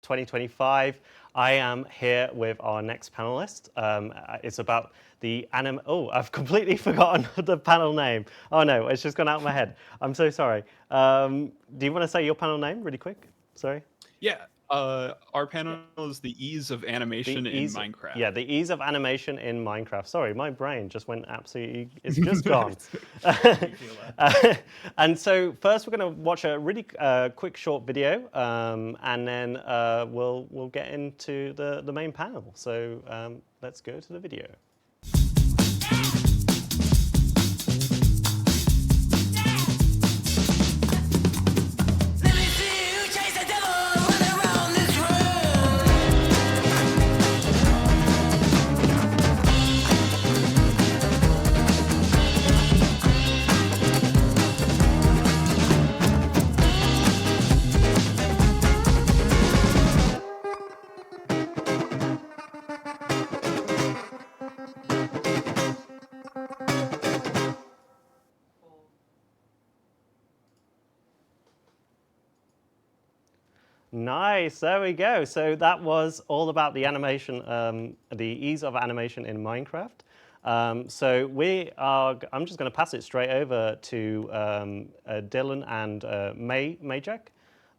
2025. I am here with our next panelist. It's about the anime. Oh, I've completely forgotten the panel name. Oh no, it's just gone out of my head. I'm so sorry. Do you want to say your panel name really quick? Sorry. Yeah, our panel is the ease of The animation in ease, Minecraft. yeah, the ease of animation in Minecraft. Sorry, my brain just went absolutely, it's just gone. We feel that. And so first we're going to watch a really quick short video, and then we'll get into the main panel. So let's go to the video. Let me see you chase the devil, run around this room. Nice, there we go. So that was all about the animation, the ease of animation in Minecraft. So I'm just going to pass it straight over to Dylan and Majek.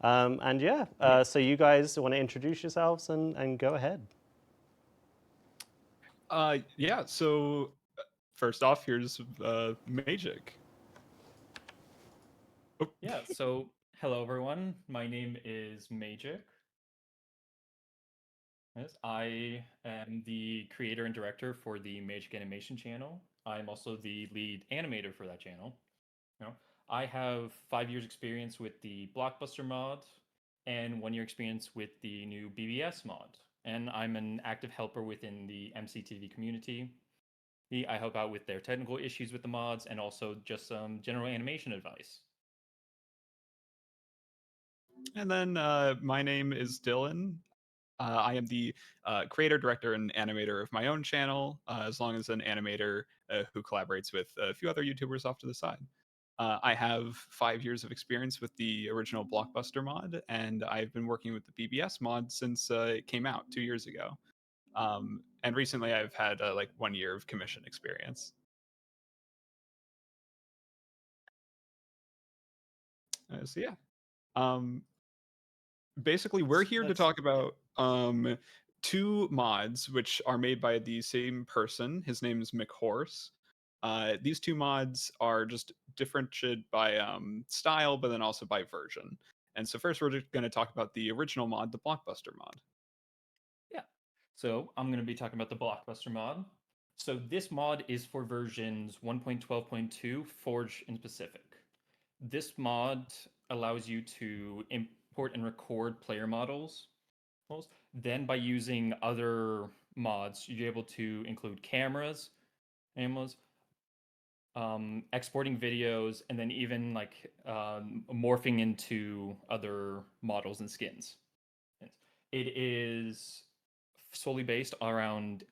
And yeah, so you guys want to introduce yourselves and go ahead. Yeah, so first off, here's Magic. Oh, Yeah, so hello everyone. My name is Magic. Yes, I am the creator and director for the Magic Animation channel. I'm also the lead animator for that channel. You know, I have 5 years experience with the Blockbuster mod and 1 year experience with the new BBS mod. And I'm an active helper within the MCTV community. I help out with their technical issues with the mods and also just some general animation advice. and then my name is Dylan. I am the creator, director, and animator of my own channel, as long as an animator who collaborates with a few other YouTubers off to the side. I have 5 years of experience with the original Blockbuster mod, and I've been working with the BBS mod since it came out 2 years ago. And recently, I've had like 1 year of commission experience. So yeah, um, basically, we're here to That's talk about two mods which are made by the same person. His name is McHorse. These two mods are just differentiated by style, but then also by version. And so first, we're just going to talk about the original mod, the Blockbuster mod. Yeah. So I'm going to be talking about the Blockbuster mod. So this mod is for versions 1.12.2 Forge in specific. This mod allows you to import and record player models. Then by using other mods, you're able to include cameras, animals, exporting videos, and then even like morphing into other models and skins. It is solely based around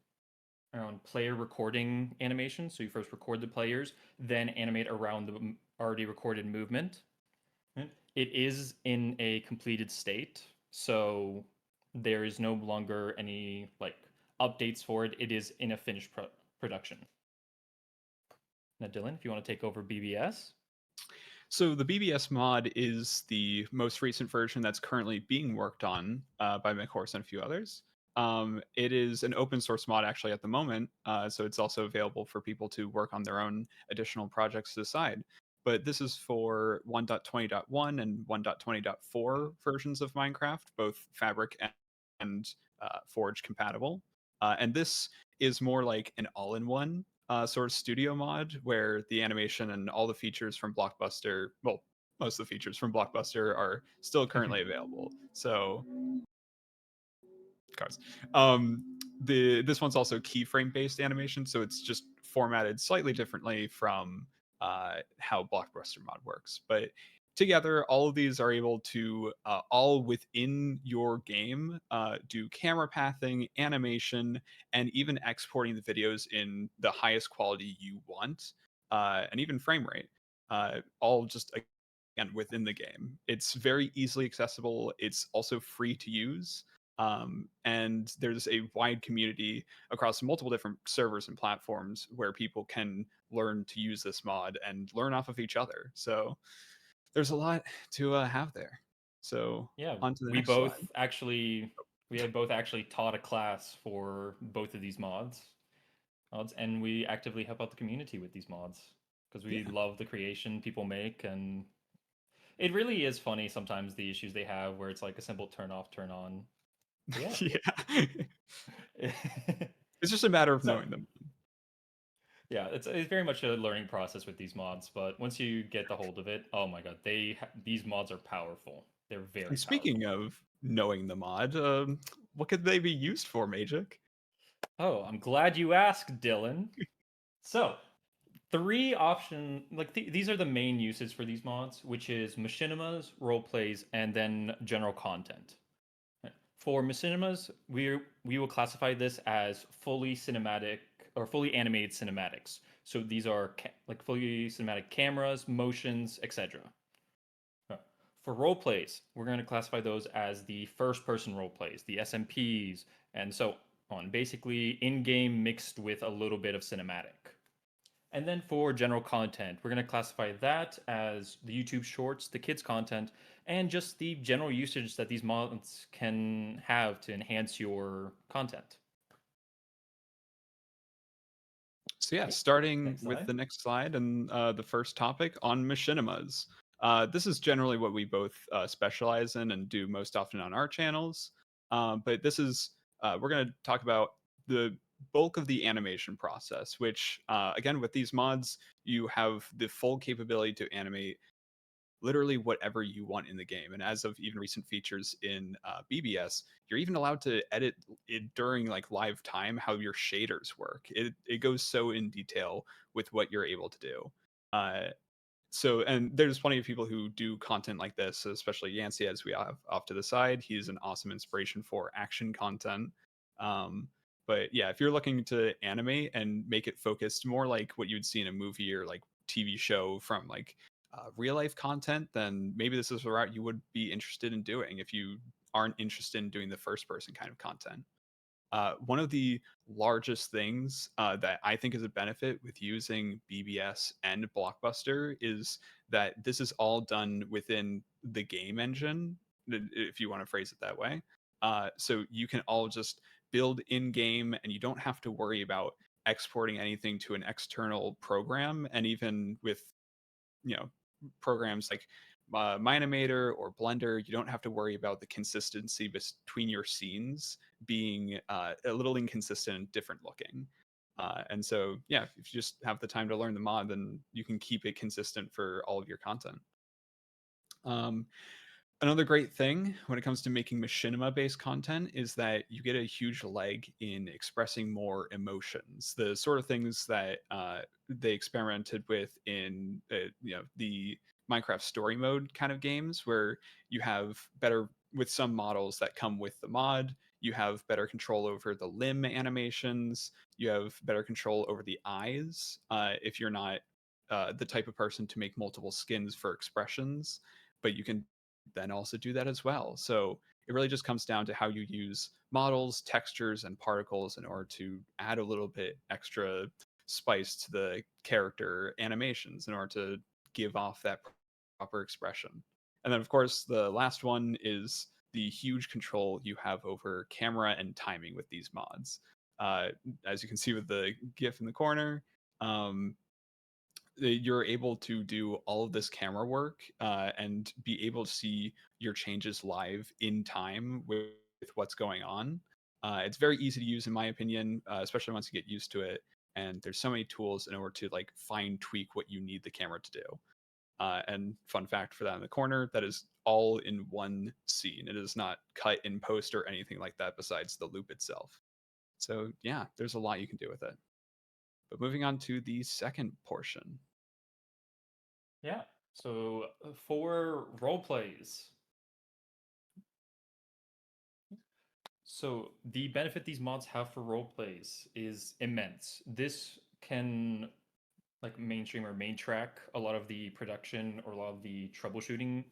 player recording animation. So you first record the players, then animate around the already recorded movement. It is in a completed state, so there is no longer any like updates for it. It is in a finished production. Now, Dylan, if you want to take over BBS. So the BBS mod is the most recent version that's currently being worked on by McHorse and a few others. It is an open source mod actually at the moment, so it's also available for people to work on their own additional projects to the side. But this is for 1.20.1 and 1.20.4 versions of Minecraft, both Fabric and Forge compatible. And this is more like an all-in-one sort of studio mod where the animation and all the features from Blockbuster, well, most of the features from Blockbuster are still currently available. So, cars. This one's also keyframe based animation, so it's just formatted slightly differently from how Blockbuster mod works. But together, all of these are able to all within your game do camera pathing, animation, and even exporting the videos in the highest quality you want, and even frame rate. All just again within the game. It's very easily accessible. It's also free to use. And there's a wide community across multiple different servers and platforms where people can learn to use this mod and learn off of each other. So there's a lot to have there. So Yeah, on to the we next both slide. actually we have both actually taught a class for both of these mods, and we actively help out the community with these mods because we Yeah. love the creation people make, and it really is funny sometimes the issues they have where it's like a simple turn off, turn on. Yeah. Yeah. It's just a matter of So knowing them. yeah, it's very much a learning process with these mods, but once you get the hold of it, oh my god, these mods are powerful. They're very And speaking powerful. of knowing the mod, what could they be used for, Magic? Oh, I'm glad you asked, Dylan. So, these are the main uses for these mods, which is machinimas, role plays, and then general content. For machinimas, we will classify this as fully cinematic or fully animated cinematics. So these are like fully cinematic cameras, motions, etc. For role plays, we're going to classify those as the first person role plays, the SMPs, and so on. Basically, in game mixed with a little bit of cinematic. And then for general content, we're going to classify that as the YouTube shorts, the kids content, and just the general usage that these mods can have to enhance your content. So yeah, Yeah. starting Next with slide. the next slide and the first topic on machinimas. This is generally what we both specialize in and do most often on our channels. But this is we're going to talk about the bulk of the animation process, which again with these mods you have the full capability to animate literally whatever you want in the game. And as of even recent features in BBS, you're even allowed to edit it during like live time how your shaders work. It goes so in detail with what you're able to do. Uh, and there's plenty of people who do content like this, especially Yancey, as we have off to the side. He's an awesome inspiration for action content. But yeah, if you're looking to animate and make it focused more like what you would see in a movie or like TV show from like real life content, then maybe this is a route you would be interested in doing if you aren't interested in doing the first person kind of content. One of the largest things that I think is a benefit with using BBS and Blockbuster is that this is all done within the game engine, if you want to phrase it that way. So you can all just build in game and you don't have to worry about exporting anything to an external program. And even with, you know, programs like Minimator or Blender, you don't have to worry about the consistency between your scenes being a little inconsistent and different looking. And so, yeah, if you just have the time to learn the mod, then you can keep it consistent for all of your content. Um, Another great thing when it comes to making machinima based content is that you get a huge leg in expressing more emotions, the sort of things that they experimented with in the Minecraft story mode kind of games, where you have better with some models that come with the mod. You have better control over the limb animations. You have better control over the eyes if you're not the type of person to make multiple skins for expressions, but you can then also do that as well. So it really just comes down to how you use models, textures, and particles in order to add a little bit extra spice to the character animations in order to give off that proper expression. And then, of course, the last one is the huge control you have over camera and timing with these mods. As you can see with the GIF in the corner, you're able to do all of this camera work and be able to see your changes live in time with what's going on. It's very easy to use, in my opinion, especially once you get used to it. And there's so many tools in order to like fine tweak what you need the camera to do. And fun fact for that in the corner, that is all in one scene. It is not cut in post or anything like that besides the loop itself. So yeah, there's a lot you can do with it. But moving on to the second portion. Yeah. So for role plays, so the benefit these mods have for role plays is immense. This can like mainstream or main track a lot of the production or a lot of the troubleshooting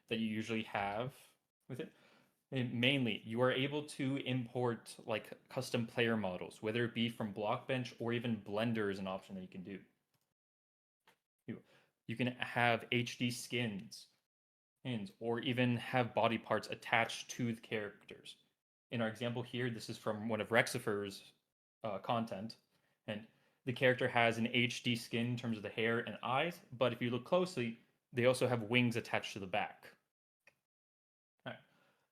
that you usually have with it. And mainly, you are able to import like custom player models, whether it be from Blockbench or even Blender is an option that you can do. You can have HD skins, and or even have body parts attached to the characters. In our example here, this is from one of Rexifer's content, and the character has an HD skin in terms of the hair and eyes, but if you look closely, they also have wings attached to the back. Alright.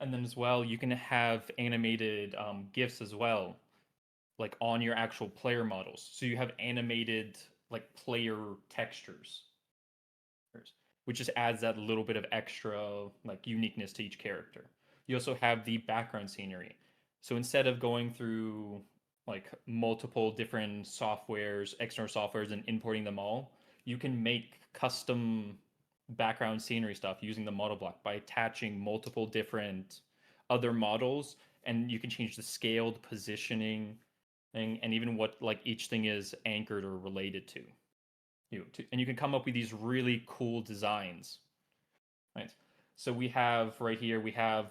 And then as well, you can have animated GIFs as well, like on your actual player models. So you have animated like player textures, which just adds that little bit of extra like uniqueness to each character. You also have the background scenery. So instead of going through like multiple different softwares, external softwares, and importing them all, you can make custom background scenery stuff using the model block by attaching multiple different other models, and you can change the scaled positioning and even what like each thing is anchored or related to. And you can come up with these really cool designs, right? So we have right here, we have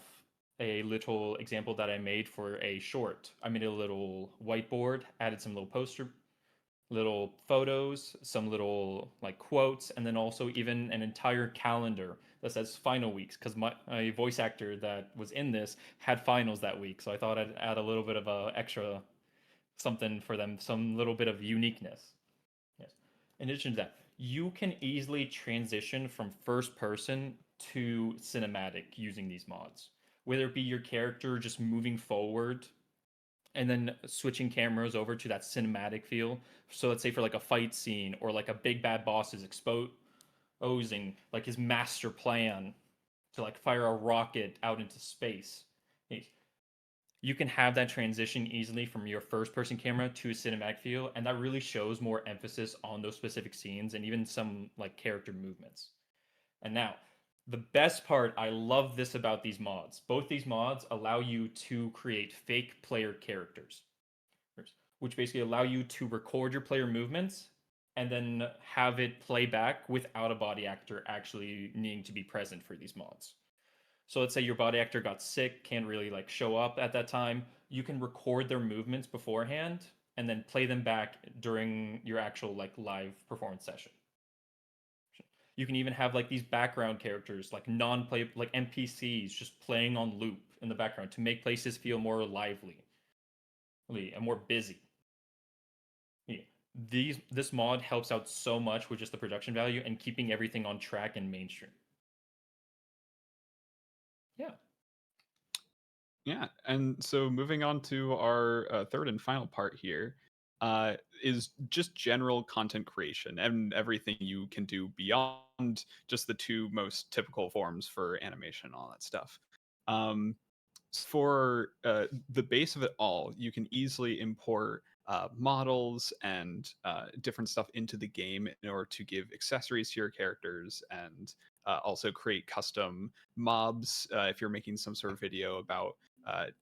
a little example that I made for a short. I made a little whiteboard, added some little poster, little photos, some little like quotes, and then also even an entire calendar that says final weeks, because my voice actor that was in this had finals that week. So I thought I'd add a little bit of a extra something for them, some little bit of uniqueness. Yes. In addition to that, you can easily transition from first person to cinematic using these mods. Whether it be your character just moving forward and then switching cameras over to that cinematic feel. So let's say for like a fight scene or like a big bad boss is exposing like his master plan to like fire a rocket out into space. You can have that transition easily from your first person camera to a cinematic feel, and that really shows more emphasis on those specific scenes and even some like character movements. And now, the best part, I love this about these mods. Both these mods allow you to create fake player characters, which basically allow you to record your player movements and then have it play back without a body actor actually needing to be present for these mods. So let's say your body actor got sick, can't really like show up at that time. You can record their movements beforehand and then play them back during your actual like live performance session. You can even have like these background characters, like non-play, like NPCs, just playing on loop in the background to make places feel more lively and more busy. Yeah. This mod helps out so much with just the production value and keeping everything on track and mainstream. Yeah. Yeah, and so moving on to our third and final part here is just general content creation and everything you can do beyond just the two most typical forms for animation, all that stuff. Um, for the base of it all, you can easily import models and different stuff into the game in order to give accessories to your characters and also create custom mobs if you're making some sort of video about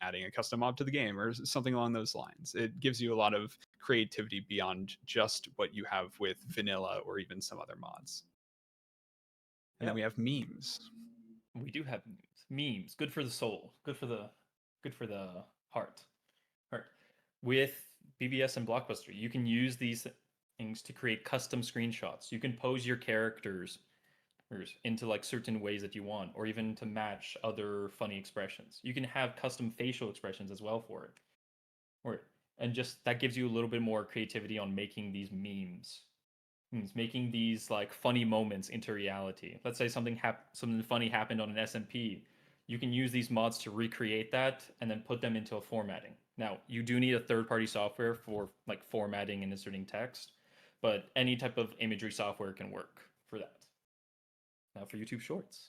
adding a custom mob to the game or something along those lines. It gives you a lot of creativity beyond just what you have with vanilla or even some other mods. And then we have memes. We do have memes. Memes, good for the soul, good for the heart. Heart. With BBS and Blockbuster, you can use these things to create custom screenshots. You can pose your characters into like certain ways that you want, or even to match other funny expressions. You can have custom facial expressions as well for it. And just that gives you a little bit more creativity on making these memes. Making these like funny moments into reality. Let's say something funny happened on an SMP. You can use these mods to recreate that and then put them into a formatting. Now, you do need a third-party software for like formatting and inserting text, but any type of imagery software can work for that. Now for YouTube Shorts.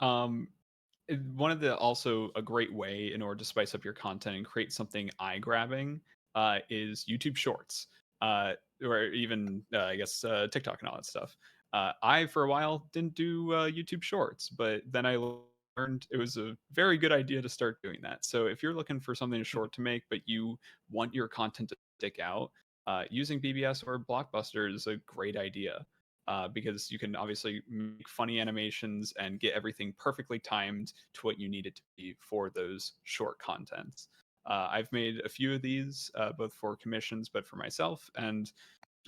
One of the also a great way in order to spice up your content and create something eye-grabbing is YouTube Shorts, or even I guess TikTok and all that stuff. I for a while didn't do YouTube Shorts, but then I learned it was a very good idea to start doing that. So if you're looking for something short to make, but you want your content to stick out, using BBS or Blockbuster is a great idea because you can obviously make funny animations and get everything perfectly timed to what you need it to be for those short contents. I've made a few of these, both for commissions but for myself, and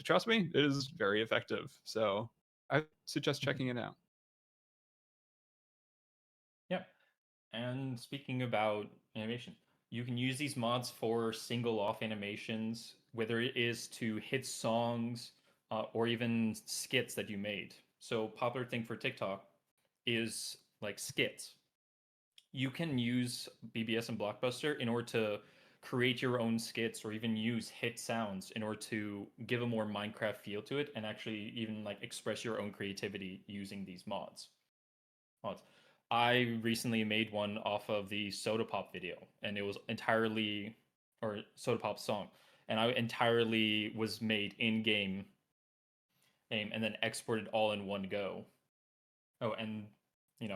trust me, it is very effective. So I suggest checking it out. Yeah. And speaking about animation, you can use these mods for single off animations, whether it is to hit songs or even skits that you made. So popular thing for TikTok is like skits. You can use BBS and Blockbuster in order to create your own skits or even use hit sounds in order to give a more Minecraft feel to it and actually even like express your own creativity using these mods. I recently made one off of the Soda Pop video, and it was entirely, or Soda Pop song, and I entirely was made in game, and then exported all in one go. Oh, and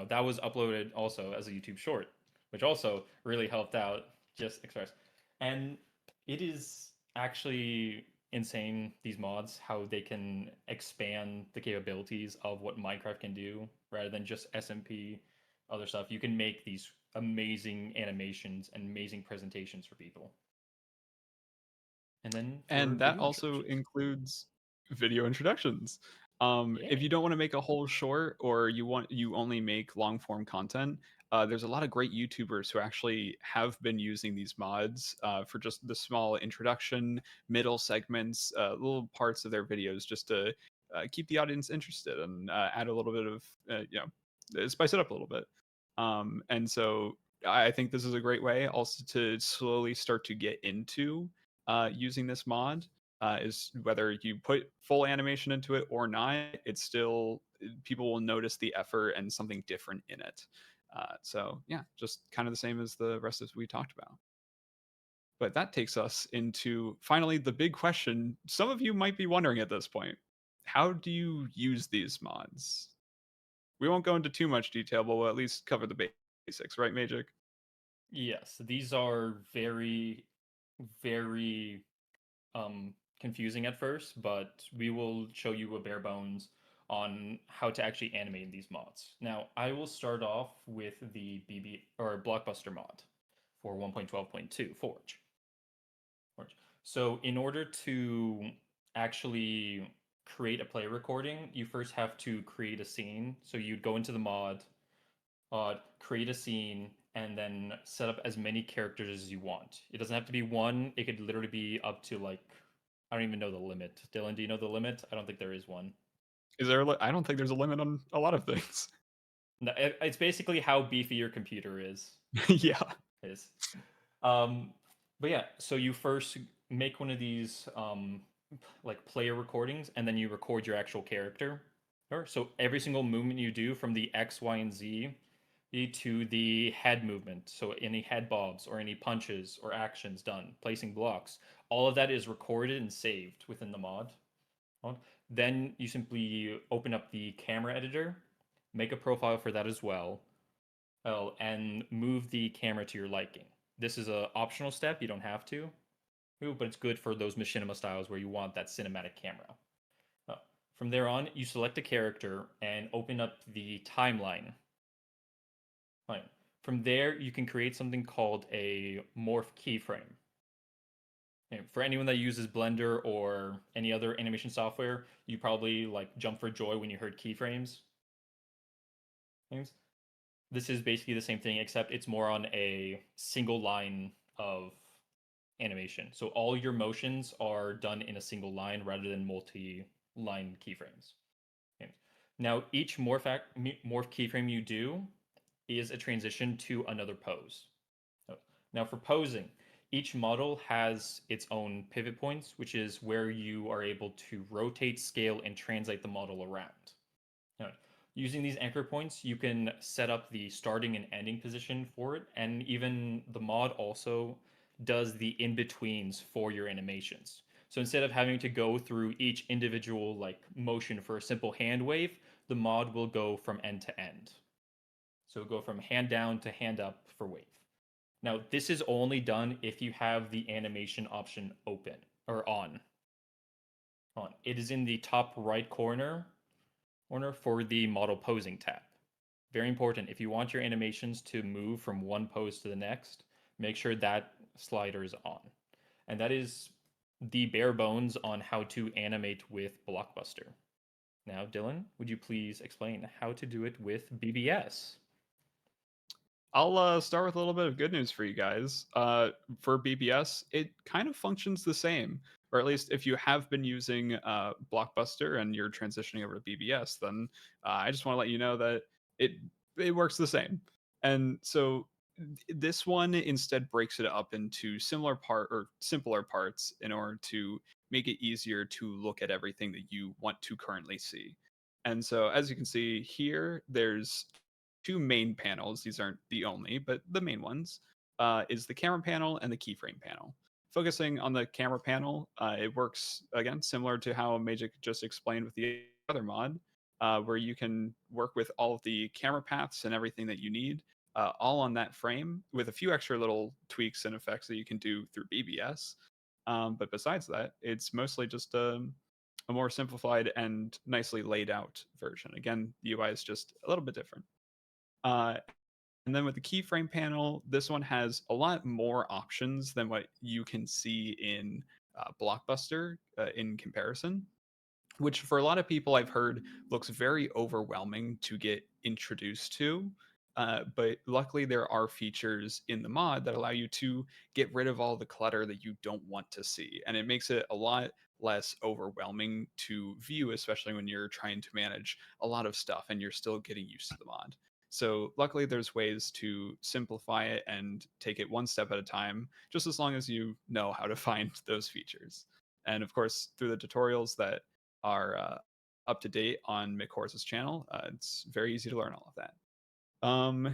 that was uploaded also as a YouTube short, which also really helped out just express. And it is actually insane, these mods, how they can expand the capabilities of what Minecraft can do rather than just SMP, other stuff. You can make these amazing animations and amazing presentations for people. And then for And that video also introductions. includes video introductions. Yeah. If you don't want to make a whole short or you only make long form content, there's a lot of great YouTubers who actually have been using these mods for just the small introduction, middle segments, little parts of their videos, just to keep the audience interested and add a little bit of spice it up a little bit. And so I think this is a great way also to slowly start to get into using this mod. Is whether you put full animation into it or not, it's still people will notice the effort and something different in it. So yeah, just kind of the same as the rest of we talked about. But that takes us into finally the big question some of you might be wondering at this point. How do you use these mods? We won't go into too much detail, but we'll at least cover the basics, right, Magic? Yes, these are very, very confusing at first, but we will show you a bare bones on how to actually animate these mods. Now, I will start off with the BB or Blockbuster mod for 1.12.2 Forge. So, in order to actually create a play recording, you first have to create a scene. So you'd go into the mod, create a scene, and then set up as many characters as you want. It doesn't have to be one. It could literally be up to like, I don't even know the limit. Dylan, do you know the limit? I don't think there is one. Is there? I don't think there's a limit on a lot of things. No, it's basically how beefy your computer is. Yeah. Is. Um, but yeah, so you first make one of these like player recordings, and then you record your actual character. So every single movement you do from the X, Y, and Z to the head movement, so any head bobs or any punches or actions done, placing blocks, all of that is recorded and saved within the mod. Then you simply open up the camera editor, make a profile for that as well, and move the camera to your liking. This is an optional step, you don't have to, but it's good for those machinima styles where you want that cinematic camera. Uh, From there on, you select a character and open up the timeline. Right. From there, you can create something called a morph keyframe. And for anyone that uses Blender or any other animation software, you probably like jump for joy when you heard keyframes. This is basically the same thing, except it's more on a single line of animation. So all your motions are done in a single line rather than multi-line keyframes. Okay. Now, each morph keyframe you do is a transition to another pose. Now, for posing, each model has its own pivot points, which is where you are able to rotate, scale, and translate the model around. Now, using these anchor points, you can set up the starting and ending position for it, and even the mod also does the in-betweens for your animations. So instead of having to go through each individual like motion for a simple hand wave, the mod will go from end to end. So go from hand down to hand up for wave. Now, this is only done if you have the animation option open or on. It is in the top right corner for the model posing tab. Very important. If you want your animations to move from one pose to the next, make sure that slider is on. And that is the bare bones on how to animate with Blockbuster. Now, Dylan, would you please explain how to do it with BBS? I'll start with a little bit of good news for you guys. For BBS, it kind of functions the same, or at least if you have been using Blockbuster and you're transitioning over to BBS, then I just want to let you know that it it works the same. And so this one instead breaks it up into simpler parts in order to make it easier to look at everything that you want to currently see. And so as you can see here, there's two main panels. These aren't the only, but the main ones is the camera panel and the keyframe panel. Focusing on the camera panel, it works again similar to how Magic just explained with the other mod, where you can work with all of the camera paths and everything that you need, all on that frame, with a few extra little tweaks and effects that you can do through BBS. But besides that, it's mostly just a more simplified and nicely laid out version. Again, the UI is just a little bit different. Uh, and then with the keyframe panel, this one has a lot more options than what you can see in Blockbuster in comparison, which for a lot of people I've heard looks very overwhelming to get introduced to. But luckily, there are features in the mod that allow you to get rid of all the clutter that you don't want to see. And it makes it a lot less overwhelming to view, especially when you're trying to manage a lot of stuff and you're still getting used to the mod. So, luckily, there's ways to simplify it and take it one step at a time, just as long as you know how to find those features. And of course, through the tutorials that are up to date on McHorse's channel, it's very easy to learn all of that.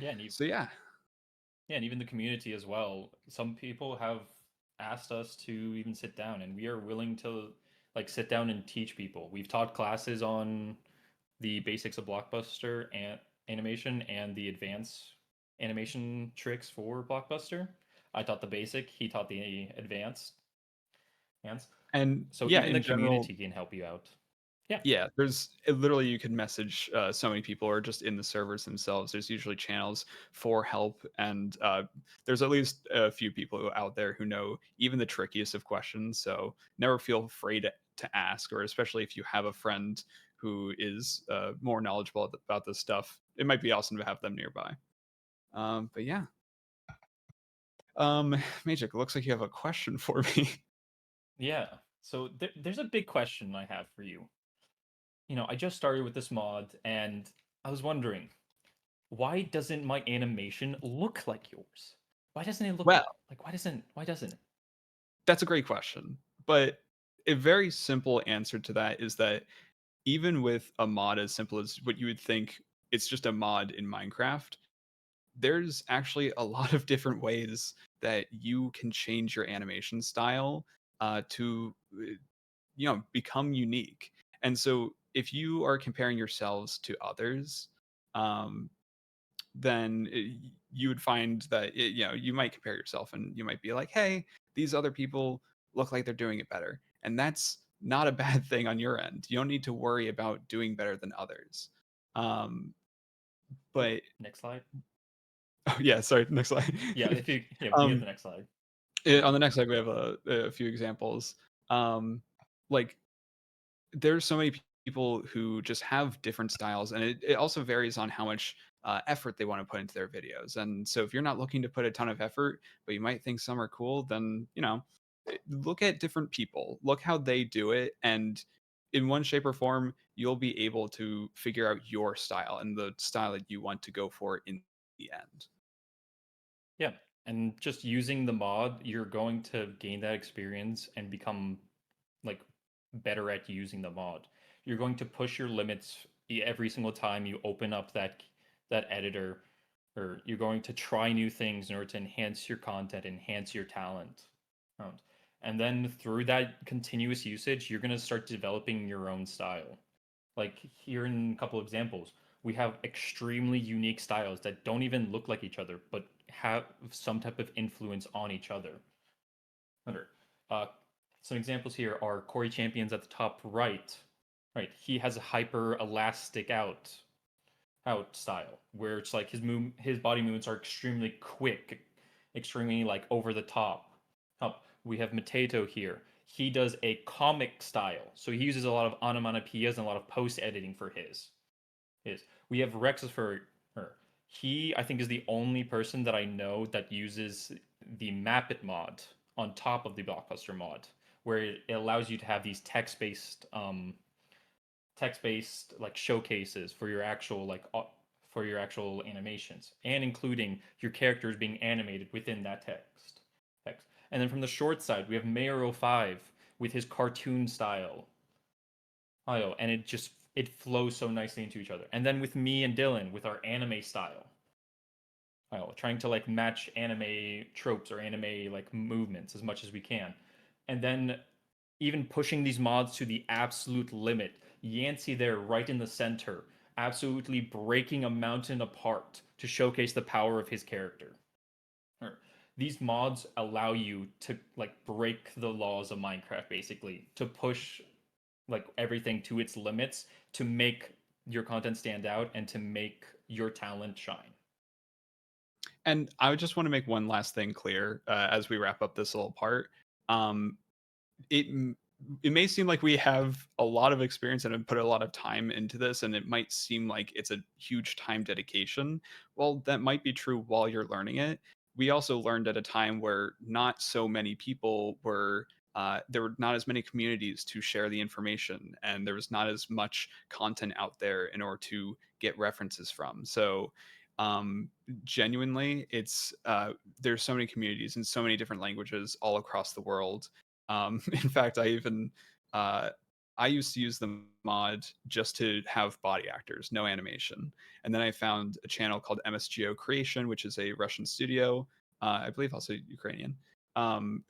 Yeah, and So yeah, yeah, and even the community as well. Some people have asked us to even sit down, and we are willing to like sit down and teach people. We've taught classes on the basics of Blockbuster and animation and the advanced animation tricks for Blockbuster. I taught the basic, he taught the advanced hands. and So yeah, even the in general, community can help you out. Yeah. yeah, literally you can message so many people or just in the servers themselves. There's usually channels for help, and there's at least a few people out there who know even the trickiest of questions. So never feel afraid to ask, or especially if you have a friend who is more knowledgeable about this stuff, it might be awesome to have them nearby. But yeah, Magic, looks like you have a question for me. Yeah. So there's a big question I have for you. I just started with this mod and I was wondering, why doesn't my animation look like yours? Why doesn't it look Well, like why doesn't it? that's a great question. But a very simple answer to that is that even with a mod as simple as what you would think, it's just a mod in Minecraft, there's actually a lot of different ways that you can change your animation style to become unique. And so if you are comparing yourselves to others, um, then you would find that you might compare yourself and you might be like, hey, these other people look like they're doing it better, and that's not a bad thing on your end. You don't need to worry about doing better than others. um but Next slide. oh yeah, sorry, next slide. Yeah, if you we can get um the next slide. on the next slide we have a few examples. Like there's so many people who just have different styles, and it also varies on how much effort they want to put into their videos. And so if you're not looking to put a ton of effort but you might think some are cool, then look at different people, look how they do it, and in one shape or form you'll be able to figure out your style and the style that you want to go for in the end. Yeah, and just using the mod, you're going to gain that experience and become like better at using the mod. You're going to push your limits every single time you open up that editor, or you're going to try new things in order to enhance your content, enhance your talent. Um, And then through that continuous usage, you're going to start developing your own style. Like here in a couple examples, we have extremely unique styles that don't even look like each other, but have some type of influence on each other. Under. Uh, some examples here are Corey Champions at the top right. Right, he has a hyper elastic out style where it's like his body movements are extremely quick, extremely like over the top. We have Mateto here. He does a comic style, so he uses a lot of onomatopoeias and a lot of post editing for his. We have Rexfer. He, I think, is the only person that I know that uses the Map It mod on top of the Blockbuster mod, where it allows you to have these text-based like showcases for your actual for your actual animations, and including your characters being animated within that text. And then from the short side, we have Mayor05 with his cartoon style. And it flows so nicely into each other. And then with me and Dylan with our anime style. Trying to like match anime tropes or anime like movements as much as we can. And then even pushing these mods to the absolute limit. Yancey there right in the center, absolutely breaking a mountain apart to showcase the power of his character. These mods allow you to like break the laws of Minecraft, basically, to push like everything to its limits to make your content stand out and to make your talent shine. And I would just want to make one last thing clear as we wrap up this little part. Um, it it may seem like we have a lot of experience and have put a lot of time into this, and it might seem like it's a huge time dedication. Well, that might be true while you're learning it. We also learned at a time where not so many people were. There were not as many communities to share the information, and there was not as much content out there in order to get references from. So, genuinely, it's there's so many communities and so many different languages all across the world. In fact, uh, I used to use the mod just to have body actors, no animation. And then I found a channel called MSGO Creation, which is a Russian studio, I believe also Ukrainian,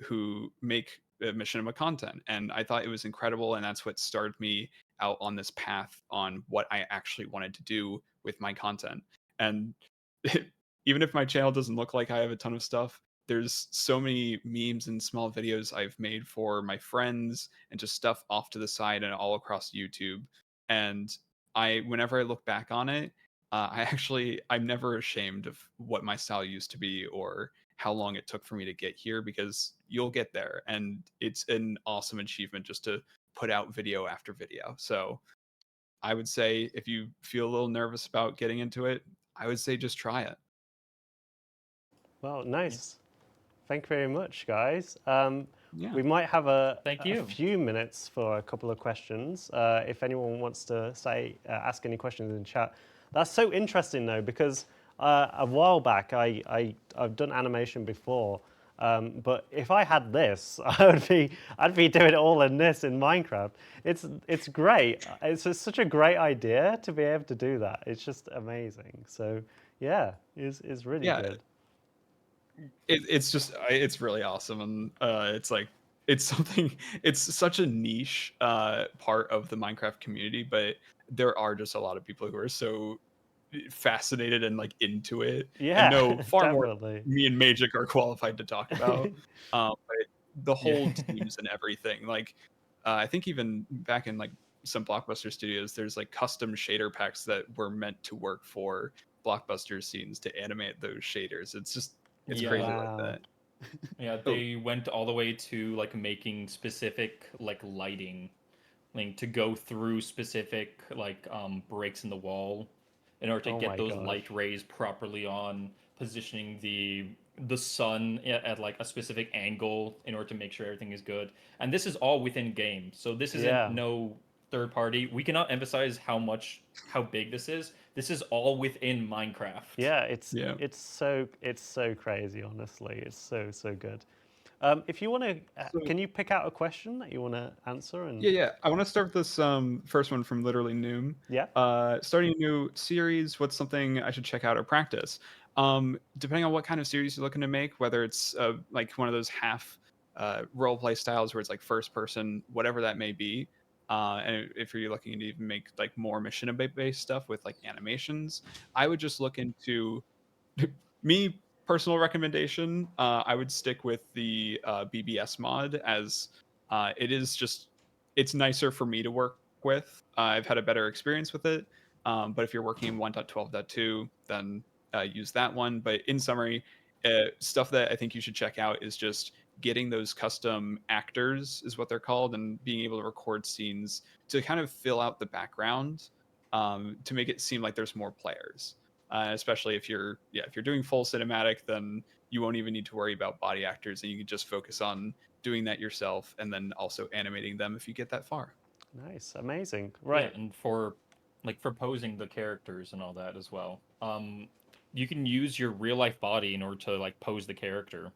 who make machinima content. And I thought it was incredible. And that's what started me out on this path on what I actually wanted to do with my content. And even if my channel doesn't look like I have a ton of stuff, there's so many memes and small videos I've made for my friends and just stuff off to the side and all across YouTube. And whenever I look back on it, I'm never ashamed of what my style used to be or how long it took for me to get here, because you'll get there. And it's an awesome achievement just to put out video after video. So I would say if you feel a little nervous about getting into it, I would say just try it. Well, nice. Thank you very much, guys. Yeah. We might have a Thank you. few minutes for a couple of questions. If anyone wants to ask any questions in chat. That's so interesting though, because a while back I've done animation before, but if I had this, I'd be doing it all in Minecraft. It's great. It's such a great idea to be able to do that. It's just amazing. So yeah, it's really good. It's really awesome, and it's something. It's such a niche part of the Minecraft community, but there are just a lot of people who are so fascinated and like into it, Yeah, and know far more definitely. than me and Magic are qualified to talk about. But the whole teams and everything, like I think even back in like some Blockbuster studios, there's like custom shader packs that were meant to work for Blockbuster scenes to animate those shaders. It's Yeah. crazy Wow. like that. Yeah, Oh, they went all the way to like making specific like lighting, like to go through specific like breaks in the wall in order to Oh get my those gosh. light rays properly on, positioning the sun at like a specific angle in order to make sure everything is good. And this is all within game, so this isn't Yeah. no third party. We cannot emphasize how big this is. This is all within Minecraft. Yeah, yeah. it's so crazy. Honestly, it's so good. If you want to, So, can you pick out a question that you want to answer? And yeah. I want to start with this first one from literally Noom. yeah, Starting a new series. What's something I should check out or practice? Depending on what kind of series you're looking to make, whether it's like one of those half role play styles where it's like first person, whatever that may be. And if you're looking to even make like more machinima based stuff with like animations, I would just look into me personal recommendation. I would stick with the BBS mod as It is just it's nicer for me to work with. I've had a better experience with it. But if you're working in 1.12.2, then use that one. But in summary, stuff that I think you should check out is just getting those custom actors, is what they're called, and being able to record scenes to kind of fill out the background, to make it seem like there's more players. Especially if you're doing full cinematic, then you won't even need to worry about body actors, and you can just focus on doing that yourself and then also animating them if you get that far. Nice, amazing. Yeah, Right. and for posing the characters and all that as well. You can use your real life body in order to like pose the character.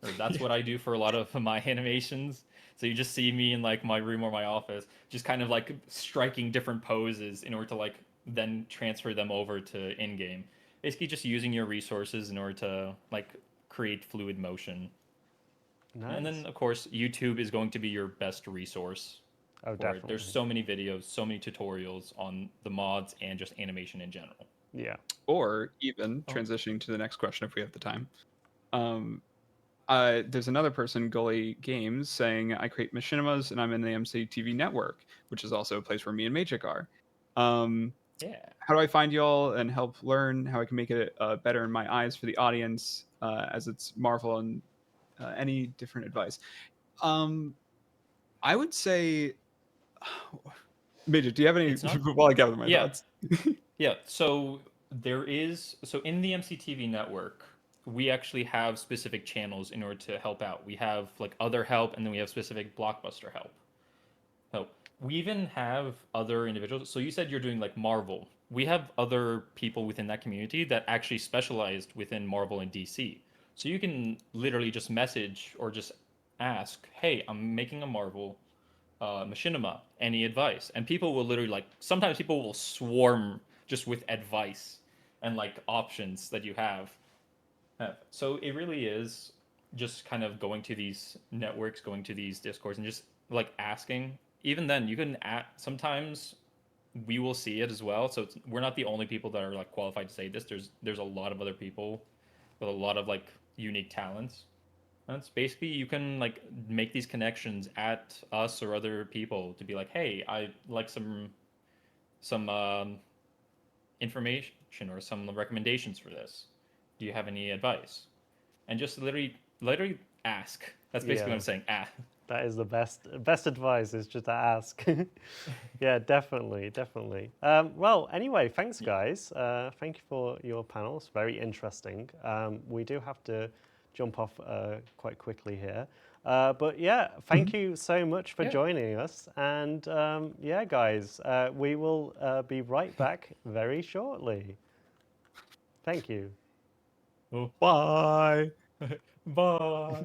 Or that's what I do for a lot of my animations. So you just see me in like my room or my office, just kind of like striking different poses in order to like then transfer them over to in game. Basically, just using your resources in order to like create fluid motion. And Nice. then, of course, YouTube is going to be your best resource Oh, for it. There's definitely. so many videos, so many tutorials on the mods and just animation in general. Yeah. Or even Oh. transitioning to the next question if we have the time. There's another person, Gully Games, saying, I create machinimas and I'm in the MCTV network, which is also a place where me and Magic are. Yeah. How do I find y'all and help learn how I can make it better in my eyes for the audience, as it's Marvel, and any different advice? I would say, Magic, do you have any, It's not. while I gather my Yeah. thoughts? Yeah. So in the MCTV network, we actually have specific channels in order to help out. We have like other help, and then we have specific blockbuster help. So we even have other individuals. So you said you're doing like Marvel. We have other people within that community that actually specialized within Marvel and DC. So you can literally just message or just ask, "Hey, I'm making a Marvel machinima. Any advice?" And people will literally like. Sometimes people will swarm just with advice and like options that you have. So it really is just kind of going to these networks, going to these discords, and just like asking. Even then, you can sometimes we will see it as well. So we're not the only people that are like qualified to say this. There's a lot of other people with a lot of like unique talents. And it's basically you can like make these connections at us or other people to be like, hey, I like some information or some recommendations for this. Do you have any advice? And just literally ask. That's basically what Yeah. I'm saying. Ah. That is the best advice is just to ask. Yeah, definitely, definitely. Well, anyway, thanks guys. Thank you for your panels. Very interesting. We do have to jump off quite quickly here. But yeah, thank you so much for Yeah. joining us. And yeah, guys, we will be right back very shortly. Thank you. Oh. Bye. Bye.